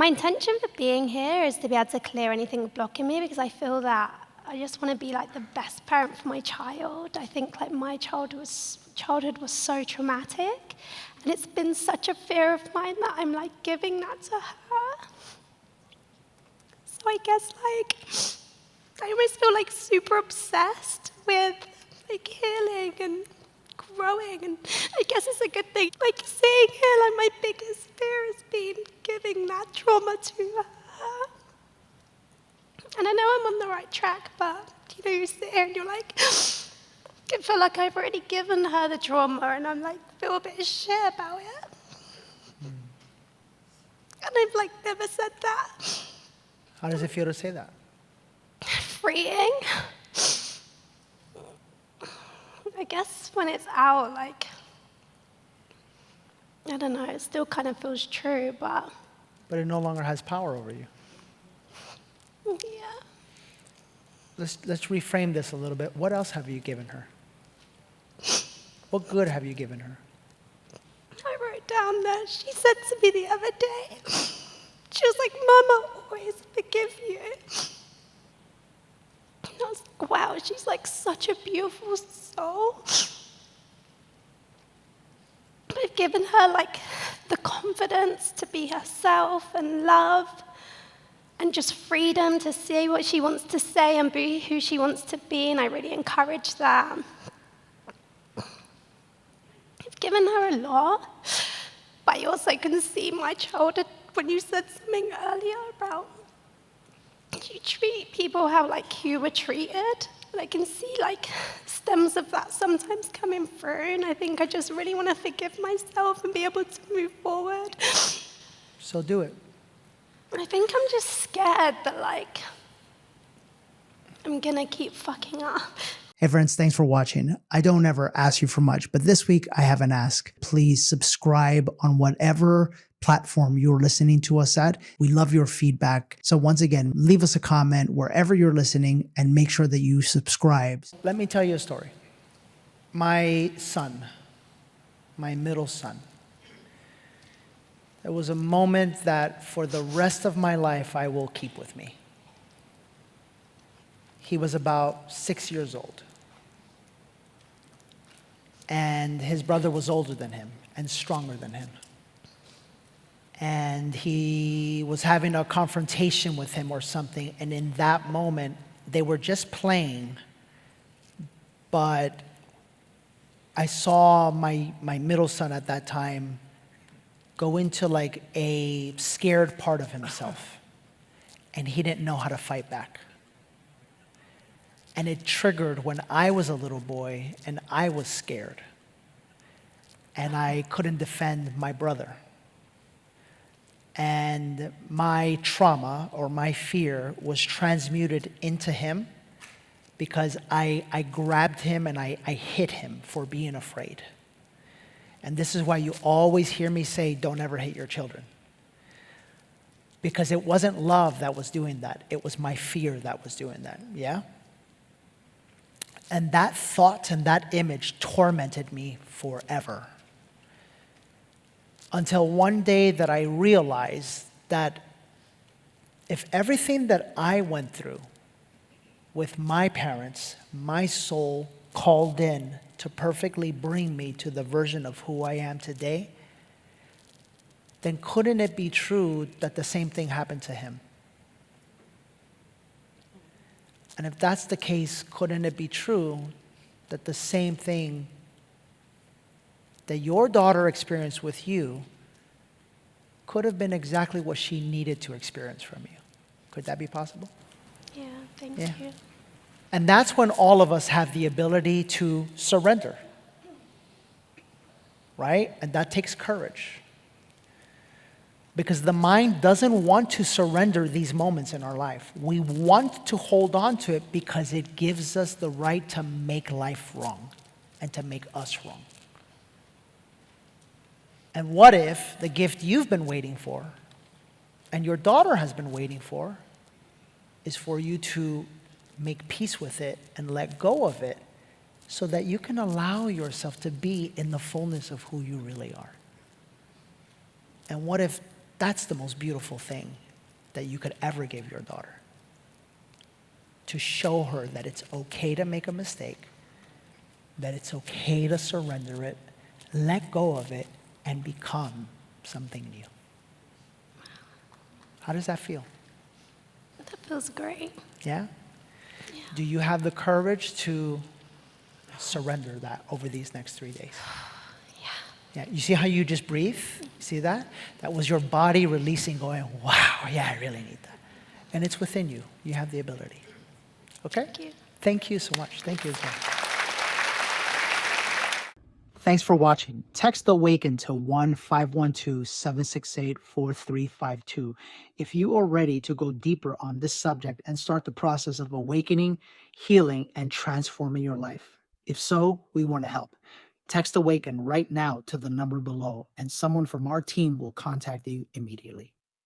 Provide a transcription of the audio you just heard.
My intention for being here is to be able to clear anything blocking me, because I feel that I just want to be like the best parent for my child. I think like my childhood was so traumatic, and it's been such a fear of mine that I'm like giving that to her. So I guess like I always feel like super obsessed with like healing and growing, and I guess it's a good thing. Like sitting here, like my biggest fear has been giving that trauma to her. And I know I'm on the right track, but you know, you sit here and you're like, I feel like I've already given her the trauma, and I'm like, feel a bit of shit about it. And I've like never said that. How does it feel to say that? Freeing. I guess when it's out, like, I don't know, it still kind of feels true, but it no longer has power over you. yeah. Let's reframe this a little bit. What else have you given her? What good have you given her? I wrote down that she said to me the other day, she was like, Mama, always forgive you. And I was like, wow, she's like such a beautiful soul. I've given her like the confidence to be herself and love, and just freedom to say what she wants to say and be who she wants to be, and I really encourage that. I've given her a lot, but I also can see my childhood when you said something earlier about you treat people how like you were treated. And I can see like stems of that sometimes coming through, and I think I just really want to forgive myself and be able to move forward. So do it. I think I'm just scared that, like, I'm gonna keep fucking up. Hey friends, thanks for watching. I don't ever ask you for much, but this week I have an ask. Please subscribe on whatever platform you're listening to us at. We love your feedback. So once again, leave us a comment wherever you're listening and make sure that you subscribe. Let me tell you a story. My son, my middle son, there was a moment that for the rest of my life I will keep with me. He was about 6 years old. And his brother was older than him and stronger than him. And he was having a confrontation with him or something, and in that moment, they were just playing, but I saw my middle son at that time go into like a scared part of himself, and he didn't know how to fight back. And it triggered when I was a little boy and I was scared and I couldn't defend my brother. And my trauma or my fear was transmuted into him because I grabbed him and I hit him for being afraid. And this is why you always hear me say, don't ever hit your children. Because it wasn't love that was doing that. It was my fear that was doing that, yeah? And that thought and that image tormented me forever. Until one day that I realized that if everything that I went through with my parents, my soul called in to perfectly bring me to the version of who I am today, then couldn't it be true that the same thing happened to him? And if that's the case, couldn't it be true that the same thing that your daughter experienced with you could have been exactly what she needed to experience from you? Could that be possible? Yeah, thank Yeah. you. And that's when all of us have the ability to surrender, right? And that takes courage. Because the mind doesn't want to surrender these moments in our life. We want to hold on to it because it gives us the right to make life wrong and to make us wrong. And what if the gift you've been waiting for and your daughter has been waiting for is for you to make peace with it and let go of it so that you can allow yourself to be in the fullness of who you really are? And what if That's the most beautiful thing that you could ever give your daughter. To show her that it's okay to make a mistake, that it's okay to surrender it, let go of it, and become something new. How does that feel? That feels great. Yeah? Yeah. Do you have the courage to surrender that over these next 3 days? Yeah, you see how you just breathe? See that? That was your body releasing, going, wow, yeah, I really need that. And it's within you. You have the ability. Okay? Thank you. Thank you so much. Thank you again. Thanks for watching. Text AWAKEN to 1-512-768-4352 if you are ready to go deeper on this subject and start the process of awakening, healing, and transforming your life. If so, we want to help. Text AWAKEN right now to the number below, and someone from our team will contact you immediately.